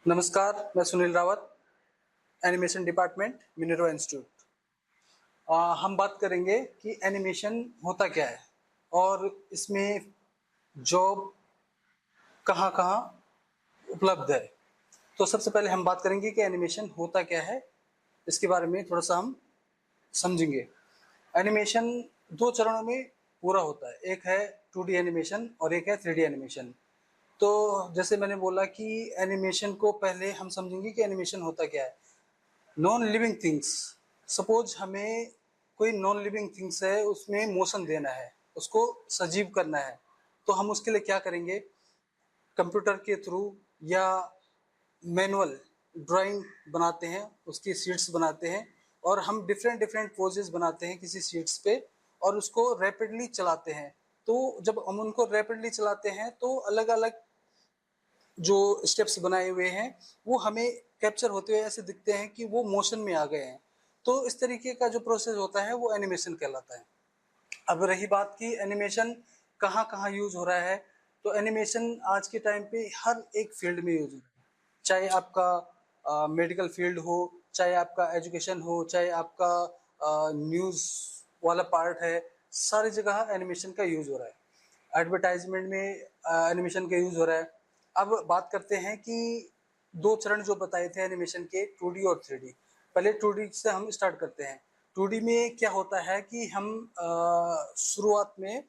नमस्कार, मैं Sunil Rawat, animation department, Minerva institute. हम बात करेंगे कि एनिमेशन होता क्या है और इसमें जॉब कहाँ-कहाँ उपलब्ध है। तो सबसे पहले हम बात करेंगे कि एनिमेशन होता क्या है, इसके बारे में थोड़ा-सा हम समझेंगे। एनिमेशन 2 चरणों में पूरा होता है, एक है 2D एनिमेशन और एक है 3D एनिमेशन। तो जैसे मैंने बोला कि एनिमेशन को पहले हम समझेंगे कि एनिमेशन होता क्या है। नॉन लिविंग थिंग्स, सपोज हमें कोई नॉन लिविंग थिंग्स है, उसमें मोशन देना है, उसको सजीव करना है, तो हम उसके लिए क्या करेंगे? कंप्यूटर के थ्रू या मैनुअल ड्राइंग बनाते हैं, उसकी शीट्स बनाते हैं और हम डिफरेंट डिफरेंट पोजेस बनाते हैं किसी शीट्स पे और उसको रैपिडली चलाते हैं। तो जब हम उनको रैपिडली चलाते हैं तो अलग अलग जो स्टेप्स बनाए हुए हैं वो हमें कैप्चर होते हुए ऐसे दिखते हैं कि वो मोशन में आ गए हैं। तो इस तरीके का जो प्रोसेस होता है वो एनिमेशन कहलाता है। अब रही बात कि एनिमेशन कहाँ कहाँ यूज हो रहा है, तो एनिमेशन आज के टाइम पे हर एक फील्ड में यूज हो रहा है। चाहे आपका मेडिकल फील्ड हो, चाहे आपका एजुकेशन हो, चाहे आपका न्यूज़ वाला पार्ट है, सारी जगह एनिमेशन का यूज हो रहा है। एडवर्टाइजमेंट में एनिमेशन का यूज हो रहा है। अब बात करते हैं कि दो चरण जो बताए थे एनिमेशन के, 2D और 3D। पहले 2D से हम स्टार्ट करते हैं। 2D में क्या होता है कि हम शुरुआत में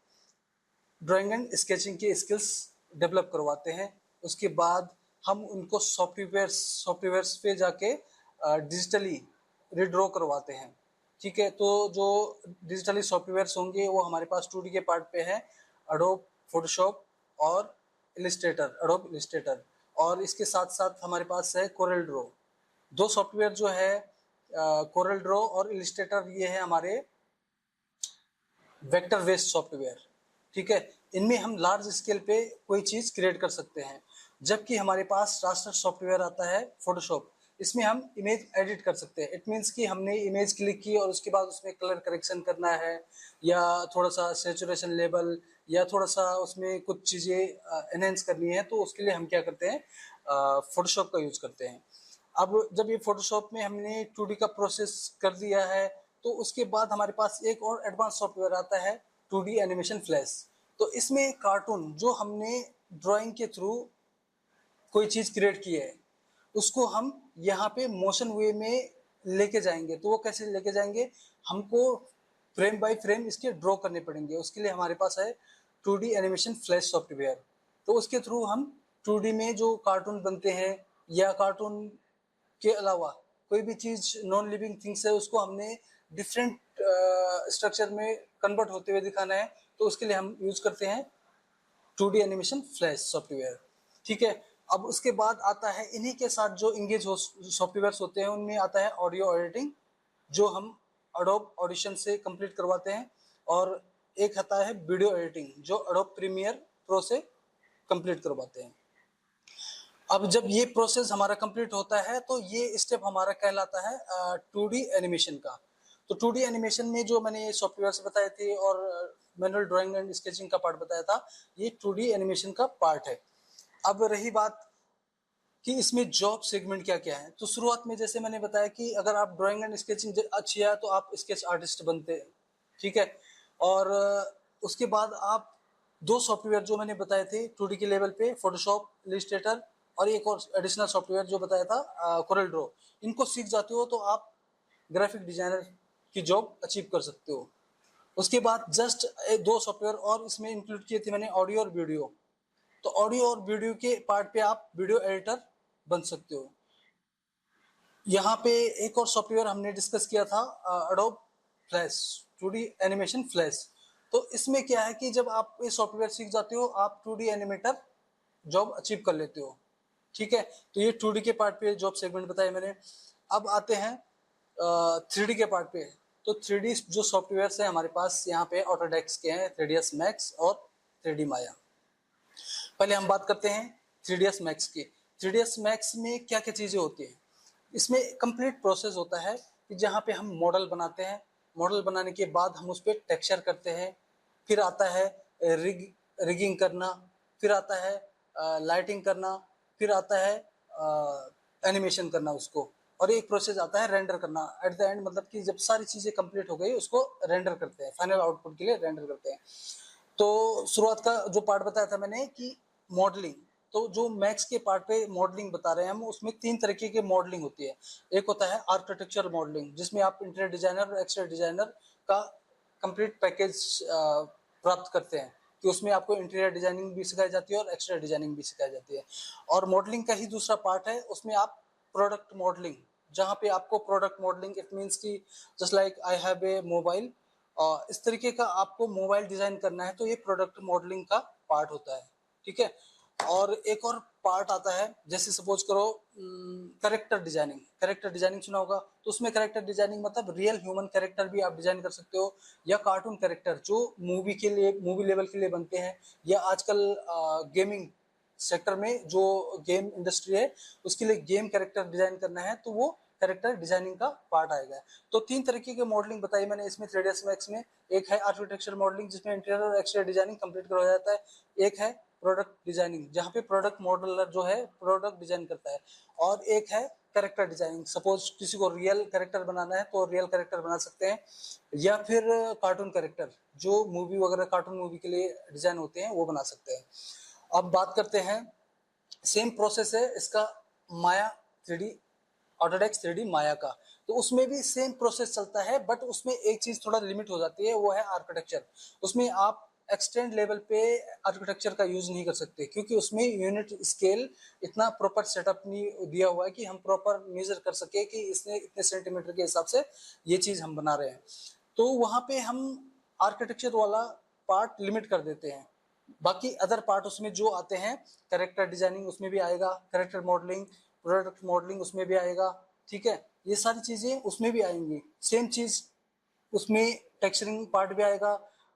ड्राइंग एंड स्केचिंग की स्किल्स डेवलप करवाते हैं। उसके बाद हम उनको सॉफ्टवेयर्स पे जाके डिजिटली रिड्रॉ करवाते हैं। ठीक है, तो जो डिजिटली सॉफ्टवेयर्स होंगे वो हमारे पास 2D के पार्ट पे है, अडोब फोटोशॉप और अडोब इलिस्ट्रेटर। और इसके साथ साथ हमारे पास है कोरल ड्रॉ। दो सॉफ्टवेयर जो है, कोरल ड्रॉ और इलिस्ट्रेटर, ये है हमारे वेक्टर बेस्ड सॉफ्टवेयर। ठीक है, इनमें हम लार्ज स्केल पे कोई चीज क्रिएट कर सकते हैं। जबकि हमारे पास रास्टर सॉफ्टवेयर आता है फोटोशॉप, इसमें हम इमेज एडिट कर सकते हैं। इट मीन्स कि हमने इमेज क्लिक की और उसके बाद उसमें कलर करेक्शन करना है या थोड़ा सा सेचुरेशन लेवल या थोड़ा सा उसमें कुछ चीज़ें एनहेंस करनी है, तो उसके लिए हम क्या करते हैं, फोटोशॉप का यूज करते हैं। अब जब ये फोटोशॉप में हमने 2D का प्रोसेस कर दिया है, तो उसके बाद हमारे पास एक और एडवांस सॉफ्टवेयर आता है, 2D एनिमेशन फ्लैश। तो इसमें कार्टून जो हमने ड्राइंग के थ्रू कोई चीज क्रिएट की है, उसको हम यहाँ पे मोशन वे में लेके जाएंगे। तो वो कैसे लेके जाएंगे? हमको फ्रेम बाय फ्रेम इसके ड्रॉ करने पड़ेंगे। उसके लिए हमारे पास है 2D एनिमेशन फ्लैश सॉफ्टवेयर। तो उसके थ्रू हम 2D में जो कार्टून बनते हैं या कार्टून के अलावा कोई भी चीज नॉन लिविंग थिंग्स है, उसको हमने डिफरेंट स्ट्रक्चर में कन्वर्ट होते हुए दिखाना है, तो उसके लिए हम यूज करते हैं 2D एनिमेशन फ्लैश सॉफ्टवेयर। ठीक है, अब उसके बाद आता है इन्हीं के साथ जो इंगेज हो सॉफ्टवेयर होते हैं, उनमें आता है ऑडियो एडिटिंग, जो हम अडोब ऑडिशन से कंप्लीट करवाते हैं। और एक आता है वीडियो एडिटिंग, जो अडोब प्रीमियर प्रो से कंप्लीट करवाते हैं। अब जब ये प्रोसेस हमारा कंप्लीट होता है तो ये स्टेप हमारा कहलाता है 2D एनिमेशन का। तो 2D एनिमेशन में जो मैंने ये सॉफ्टवेयर बताए थे और मैनुअल ड्राइंग एंड स्केचिंग का पार्ट बताया था, ये 2D एनिमेशन का पार्ट है। अब रही बात कि इसमें जॉब सेगमेंट क्या क्या है, तो शुरुआत में जैसे मैंने बताया कि अगर आप ड्राइंग एंड स्केचिंग अच्छी है तो आप स्केच आर्टिस्ट बनते हैं। ठीक है, और उसके बाद आप दो सॉफ्टवेयर जो मैंने बताए थे 2D के लेवल पे, फोटोशॉप, इलिस्ट्रेटर, और एक और एडिशनल सॉफ्टवेयर जो बताया था कोरल ड्रॉ, इनको सीख जाते हो तो आप ग्राफिक डिजाइनर की जॉब अचीव कर सकते हो। उसके बाद जस्ट दो सॉफ्टवेयर और इसमें इंक्लूड किए थे मैंने, ऑडियो और वीडियो। तो ऑडियो और वीडियो के पार्ट पे आप वीडियो एडिटर बन सकते हो। यहाँ पे एक और सॉफ्टवेयर हमने डिस्कस किया था, Adobe flash, 2D animation flash. तो इसमें क्या है कि जब आप ये सॉफ्टवेयर सीख जाते हो, आप 2D एनिमेटर जॉब अचीव कर लेते हो। ठीक है, तो ये 2D के पार्ट पे जॉब सेगमेंट बताया मैंने। अब आते हैं 3D के पार्ट पे। तो 3D जो सॉफ्टवेयर है हमारे पास यहाँ पे ऑटोडेस्क के हैं, 3ds मैक्स और 3D माया। पहले हम बात करते हैं 3ds मैक्स की। 3ds मैक्स में क्या क्या चीज़ें होती हैं? इसमें कंप्लीट प्रोसेस होता है कि जहाँ पे हम मॉडल बनाते हैं, मॉडल बनाने के बाद हम उस पर टेक्सचर करते हैं, फिर आता है रिगिंग करना, फिर आता है लाइटिंग करना, फिर आता है एनिमेशन करना उसको, और एक प्रोसेस आता है रेंडर करना एट द एंड, मतलब कि जब सारी चीजें कंप्लीट हो गई उसको रेंडर करते हैं, फाइनल आउटपुट के लिए रेंडर करते हैं। तो शुरुआत का जो पार्ट बताया था मैंने कि मॉडलिंग, तो जो मैक्स के पार्ट पे मॉडलिंग बता रहे हैं हम, उसमें 3 तरीके की मॉडलिंग होती है। एक होता है आर्किटेक्चरल मॉडलिंग, जिसमें आप इंटीरियर डिजाइनर और एक्सटीरियर डिजाइनर का कंप्लीट पैकेज प्राप्त करते हैं, कि उसमें आपको इंटीरियर डिजाइनिंग भी सिखाई जाती है और एक्सटीरियर डिजाइनिंग भी सिखाई जाती है। और मॉडलिंग का ही दूसरा पार्ट है, उसमें आप प्रोडक्ट मॉडलिंग, जहाँ पे आपको प्रोडक्ट मॉडलिंग इट मीन्स की just like I have a mobile, इस तरीके का आपको मोबाइल डिजाइन करना है, तो ये प्रोडक्ट मॉडलिंग का पार्ट होता है। ठीक है। और एक और पार्ट आता है, जैसे सपोज करो करेक्टर डिजाइनिंग। करेक्टर डिजाइनिंग सुना होगा, तो उसमें करेक्टर डिजाइनिंग मतलब रियल ह्यूमन करेक्टर भी आप डिजाइन कर सकते हो, या कार्टून करेक्टर जो मूवी के लिए, मूवी लेवल के लिए बनते हैं, या आजकल गेमिंग सेक्टर में जो गेम इंडस्ट्री है उसके लिए गेम कैरेक्टर डिजाइन करना है, तो वो कैरेक्टर डिजाइनिंग का पार्ट आएगा। तो 3 तरीके की मॉडलिंग बताई मैंने इसमें 3ds मैक्स में। एक है आर्किटेक्चर मॉडलिंग, जिसमें इंटीरियर और एक्सटीरियर डिजाइनिंग कंप्लीट करवाया जाता है। एक है प्रोडक्ट डिजाइनिंग, जहाँ पे प्रोडक्ट मॉडलर जो है प्रोडक्ट डिजाइन करता है। और एक है कैरेक्टर डिजाइनिंग, सपोज किसी को रियल कैरेक्टर बनाना है तो रियल कैरेक्टर बना सकते हैं, या फिर कार्टून कैरेक्टर जो मूवी वगैरह कार्टून मूवी के लिए डिजाइन होते हैं वो बना सकते हैं। अब बात करते हैं, सेम प्रोसेस है इसका माया 3D, ऑटोडेस्क 3D माया का। तो उसमें भी सेम प्रोसेस चलता है, बट उसमें एक चीज थोड़ा लिमिट हो जाती है, वो है आर्किटेक्चर। उसमें आप एक्सटेंड लेवल पे आर्किटेक्चर का यूज नहीं कर सकते, क्योंकि उसमें यूनिट स्केल इतना प्रॉपर सेटअप नहीं दिया हुआ है कि हम प्रॉपर मेजर कर सके कि इसने इतने सेंटीमीटर के हिसाब से ये चीज हम बना रहे हैं। तो वहां पे हम आर्किटेक्चर वाला पार्ट लिमिट कर देते हैं। बाकी अदर पार्ट उसमें जो आते हैं, करेक्टर डिजाइनिंग उसमें भी आएगा, करेक्टर मॉडलिंग, प्रोडक्ट मॉडलिंग उसमें भी आएगा। ठीक है, ये सारी चीजें उसमें भी आएंगी। सेम चीज उसमें टेक्सचरिंग पार्ट भी आएगा,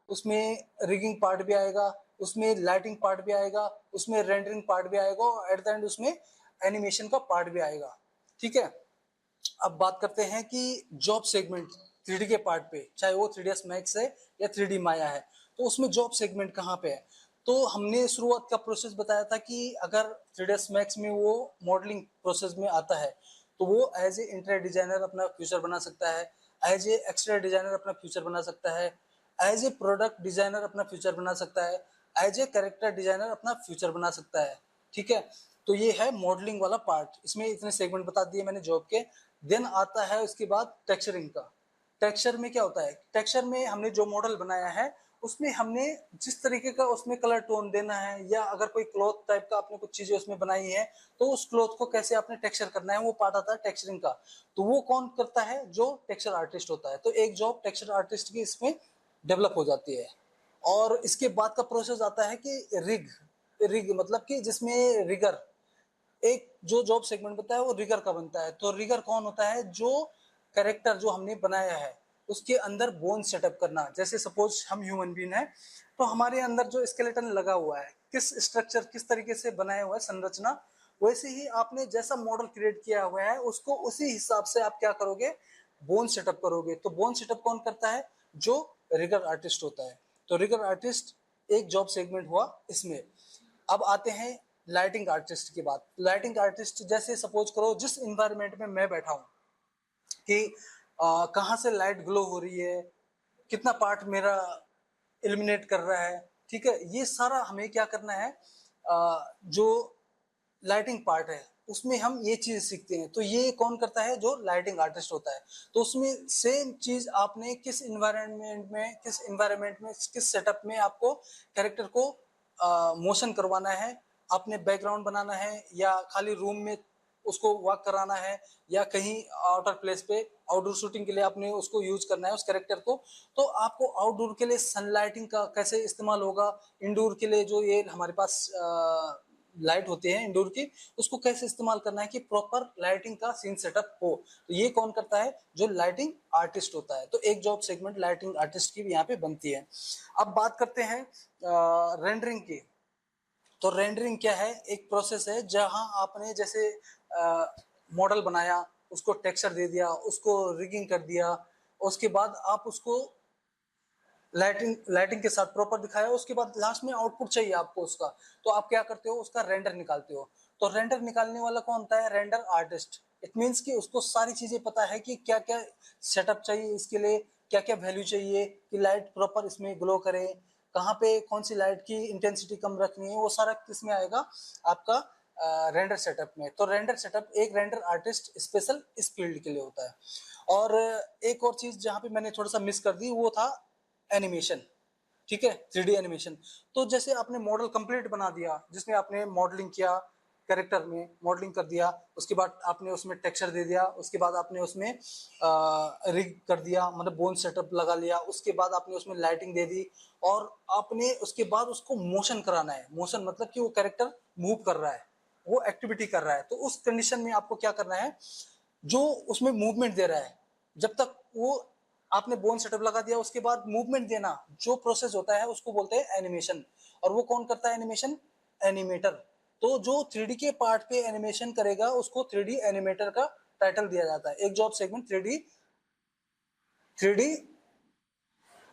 उसमें रिगिंग पार्ट भी आएगा, उसमें लाइटिंग पार्ट भी आएगा, उसमें रेंडरिंग पार्ट भी आएगा, और एट द एंड उसमें एनिमेशन का पार्ट भी आएगा। ठीक है। अब बात करते हैं कि जॉब सेगमेंट 3D के पार्ट पे, चाहे वो 3ds मैक्स है या 3D माया है, तो उसमें जॉब सेगमेंट कहाँ पे है। तो हमने शुरुआत का प्रोसेस बताया था कि अगर 3ds मैक्स में वो मॉडलिंग प्रोसेस में आता है, तो वो एज ए इंटीरियर डिजाइनर अपना फ्यूचर बना सकता है, एज ए एक्सटीरियर डिजाइनर अपना फ्यूचर बना सकता है, एज ए प्रोडक्ट डिजाइनर अपना फ्यूचर बना सकता है, एज ए कैरेक्टर डिजाइनर अपना फ्यूचर बना सकता है। ठीक है। तो ये है मॉडलिंग वाला पार्ट, इसमें इतने सेगमेंट बता दिए मैंने जॉब के। देन आता है उसके बाद टेक्सचरिंग का। टेक्सचर में क्या होता है, टेक्सचर में हमने जो मॉडल बनाया है उसमें हमने जिस तरीके का उसमें कलर टोन देना है, या अगर कोई क्लॉथ टाइप का आपने कुछ चीजें उसमें बनाई है, तो उस क्लॉथ को कैसे आपने टेक्सचर करना है, वो पार्ट आता है टेक्सचरिंग का। तो वो कौन करता है, जो टेक्सचर आर्टिस्ट होता है। तो एक जॉब टेक्सचर आर्टिस्ट की इसमें डेवलप हो जाती है। और इसके बाद का प्रोसेस आता है कि रिग। रिग मतलब कि जिसमें रिगर, एक जो जॉब सेगमेंट बनता है वो रिगर का बनता है। तो रिगर कौन होता है, जो कैरेक्टर जो हमने बनाया है उसके अंदर बोन सेटअप करना। जैसे सपोज हम ह्यूमन बीन है, तो हमारे अंदर जो स्केलेटन लगा हुआ है, किस स्ट्रक्चर किस तरीके से बनाया हुआ है संरचना, वैसे ही आपने जैसा मॉडल क्रिएट किया हुआ है उसको उसी हिसाब से आप क्या करोगे, बोन सेटअप करोगे। तो बोन सेटअप कौन करता है, जो रिगर आर्टिस्ट होता है। तो रिगर आर्टिस्ट एक जॉब सेगमेंट हुआ इसमें। अब आते हैं लाइटिंग आर्टिस्ट की बात। लाइटिंग आर्टिस्ट जैसे सपोज करो जिस इन्वायरमेंट में मैं बैठा हूँ, कि कहाँ से लाइट ग्लो हो रही है, कितना पार्ट मेरा इल्यूमिनेट कर रहा है। ठीक है, ये सारा हमें क्या करना है, जो लाइटिंग पार्ट है उसमें हम ये चीज सीखते हैं। तो ये कौन करता है, जो लाइटिंग आर्टिस्ट होता है। तो उसमें सेम चीज आपने किस इन्वायरमेंट में किस सेटअप में आपको कैरेक्टर को मोशन करवाना है, आपने बैकग्राउंड बनाना है, या खाली रूम में उसको वॉक कराना है, या कहीं आउटर प्लेस पे आउटडोर शूटिंग के लिए आपने उसको यूज करना है उस कैरेक्टर को। तो आपको आउटडोर के लिए सनलाइटिंग का कैसे इस्तेमाल होगा, इंडोर के लिए जो ये हमारे पास लाइट होती है इंडोर की, उसको कैसे इस्तेमाल करना है कि प्रॉपर लाइटिंग का सीन सेटअप हो। तो ये कौन करता है, जो लाइटिंग आर्टिस्ट होता है। तो एक जॉब सेगमेंट लाइटिंग आर्टिस्ट की भी यहाँ पे बनती है। अब बात करते हैं रेंडरिंग की। तो रेंडरिंग क्या है, एक प्रोसेस है जहां आपने जैसे मॉडल बनाया, उसको टेक्सचर दे दिया, उसको रिगिंग कर दिया, उसके बाद आप उसको लाइटिंग लाइटिंग के साथ प्रॉपर दिखाया, उसके बाद लास्ट में आउटपुट चाहिए आपको उसका। तो आप क्या करते हो, उसका रेंडर निकालते हो। तो रेंडर निकालने वाला कौन होता है? Render artist. इट मीन्स कि उसको सारी चीजें पता है कि क्या क्या सेटअप चाहिए इसके लिए, क्या क्या वैल्यू चाहिए कि लाइट प्रॉपर इसमें ग्लो करे, कहाँ पे कौन सी लाइट की इंटेंसिटी कम रखनी है, वो सारा किसमें आएगा? आपका रेंडर सेटअप में। तो रेंडर सेटअप एक रेंडर आर्टिस्ट स्पेशल इस फील्ड के लिए होता है। और एक और चीज जहाँ पे मैंने थोड़ा सा मिस कर दी वो था एनिमेशन। ठीक है, 3D एनिमेशन। तो जैसे आपने मॉडल कंप्लीट बना दिया, जिसमें आपने मॉडलिंग किया, कैरेक्टर में मॉडलिंग कर दिया, उसके बाद आपने उसमें टेक्सचर दे दिया, उसके बाद आपने उसमें रिग कर दिया, मतलब बोन सेटअप लगा लिया, उसके बाद आपने उसमें लाइटिंग दे दी, और आपने उसके बाद उसको मोशन कराना है। मोशन मतलब कि वो कैरेक्टर मूव कर रहा है, वो एक्टिविटी कर रहा है। तो उस कंडीशन में आपको क्या करना है? जो उसमें मूवमेंट दे रहा है, जब तक वो आपने बोन सेटअप लगा दिया, उसके बाद मूवमेंट देना जो प्रोसेस होता है उसको बोलते हैं एनिमेशन। और वो कौन करता है एनिमेशन? एनिमेटर। तो जो 3D के पार्ट पे एनिमेशन करेगा उसको 3D एनिमेटर का टाइटल दिया जाता है। एक जॉब सेगमेंट 3D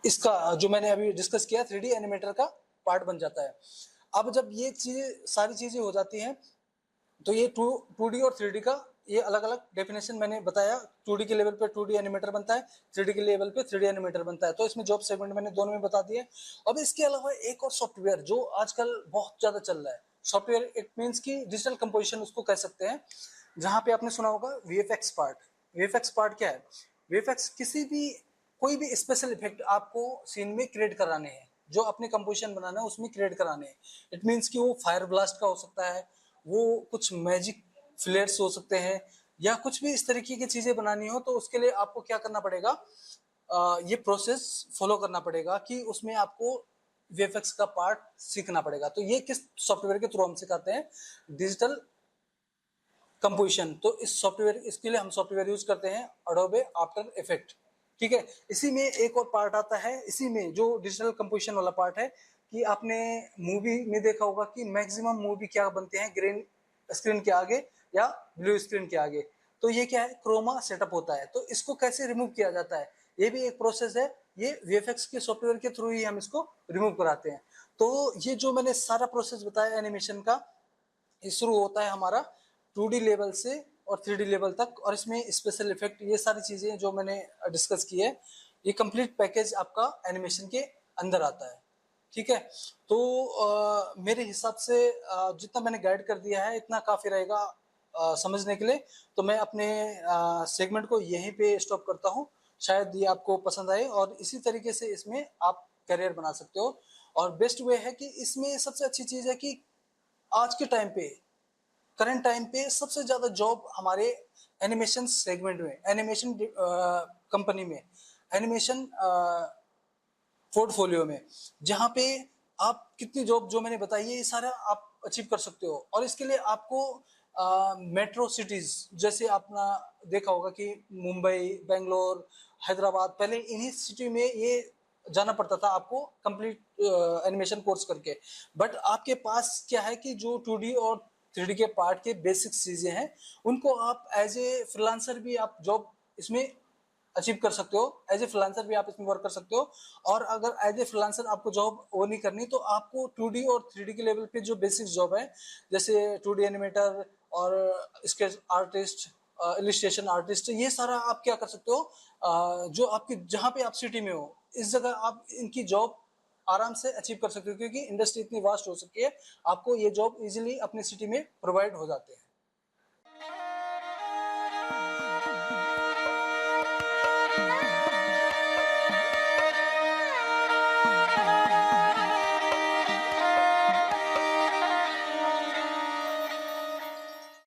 इसका जो मैंने अभी डिस्कस किया 3D एनिमेटर का पार्ट बन जाता है। अब जब ये चीजें सारी चीजें हो जाती हैं, तो ये 2D और 3D का ये अलग अलग डेफिनेशन मैंने बताया। 2D के लेवल पे 2D एनिमेटर बनता है, 3D के लेवल पे 3D एनिमेटर बनता है। तो इसमें जॉब सेगमेंट मैंने दोनों में बता दिए। अब इसके अलावा एक और सॉफ्टवेयर जो आजकल बहुत ज्यादा चल रहा है, सॉफ्टवेयर इट मीन्स की डिजिटल कंपोजिशन उसको कह सकते हैं, जहां पे आपने सुना होगा VFX पार्ट। VFX पार्ट क्या है? VFX किसी भी कोई भी स्पेशल इफेक्ट आपको सीन में क्रिएट कराने हैं, जो अपने कंपोजिशन बनाना है उसमें क्रिएट कराने हैं। इट मीन्स कि वो फायर ब्लास्ट का हो सकता है, वो कुछ मैजिक फ्लेयर्स हो सकते हैं, या कुछ भी इस तरीके की चीजें बनानी हो, तो उसके लिए आपको क्या करना पड़ेगा? ये प्रोसेस फॉलो करना पड़ेगा कि उसमें आपको VFX का पार्ट सीखना पड़ेगा। तो ये किस सॉफ्टवेयर के थ्रू हम सिखाते हैं? Digital composition. तो इस सॉफ्टवेयर, इसके लिए हम सॉफ्टवेयर यूज करते हैं अडोबे आफ्टर इफेक्ट। ठीक है, इसी में एक और पार्ट आता है, इसी में जो डिजिटल कंपोजिशन वाला पार्ट है, कि आपने मूवी में देखा होगा कि मैक्सिमम मूवी क्या बनते हैं? ग्रीन स्क्रीन के आगे या ब्लू स्क्रीन के आगे। तो ये क्या है? क्रोमा सेटअप होता है। तो इसको कैसे रिमूव किया जाता है? ये भी एक प्रोसेस है, ये VFX के सॉफ्टवेयर के थ्रू ही हम इसको रिमूव कराते हैं। तो ये जो मैंने सारा प्रोसेस बताया एनिमेशन का, ये शुरू होता है हमारा 2D लेवल से और 3D लेवल तक, और इसमें स्पेशल इफेक्ट, ये सारी चीजें जो मैंने डिस्कस की है, ये कंप्लीट पैकेज आपका एनिमेशन के अंदर आता है। ठीक है, तो मेरे हिसाब से जितना मैंने गाइड कर दिया है इतना काफी रहेगा समझने के लिए। तो मैं अपने सेगमेंट को यहीं पे स्टॉप करता हूँ। शायद ये आपको पसंद आए, और इसी तरीके से इसमें आप करियर बना सकते हो। और बेस्ट वे है कि इसमें सबसे अच्छी चीज है कि आज के टाइम पे, करंट टाइम पे सबसे ज्यादा जॉब हमारे एनिमेशन सेगमेंट में, एनिमेशन कंपनी में, एनिमेशन पोर्टफोलियो में, जहां पे आप कितनी जॉब जो मैंने बताई है ये सारा आप अचीव कर सकते हो। और इसके लिए आपको मेट्रो सिटीज, जैसे आपने देखा होगा कि मुंबई, बेंगलोर, हैदराबाद, पहले इन्हीं सिटी में ये जाना पड़ता था आपको कंप्लीट एनिमेशन कोर्स करके। बट आपके पास क्या है कि जो 2D और 3D के पार्ट के बेसिक चीजें हैं, उनको आप एज ए फ्रीलांसर भी आप जॉब इसमें अचीव कर सकते हो, एज ए फ्रीलांसर भी आप इसमें वर्क कर सकते हो। और अगर एज ए फ्रीलांसर आपको जॉब वो नहीं करनी, तो आपको 2D और 3D के लेवल पे जो बेसिक जॉब है, जैसे 2D एनिमेटर और स्केच आर्टिस्ट, इलिस्ट्रेशन आर्टिस्ट, ये सारा आप क्या कर सकते हो? जो आपकी जहाँ पे आप सिटी में हो, इस जगह आप इनकी जॉब आराम से अचीव कर सकते हो, क्योंकि इंडस्ट्री इतनी वास्ट हो सकती है, आपको ये जॉब इजीली अपनी सिटी में प्रोवाइड हो जाते हैं।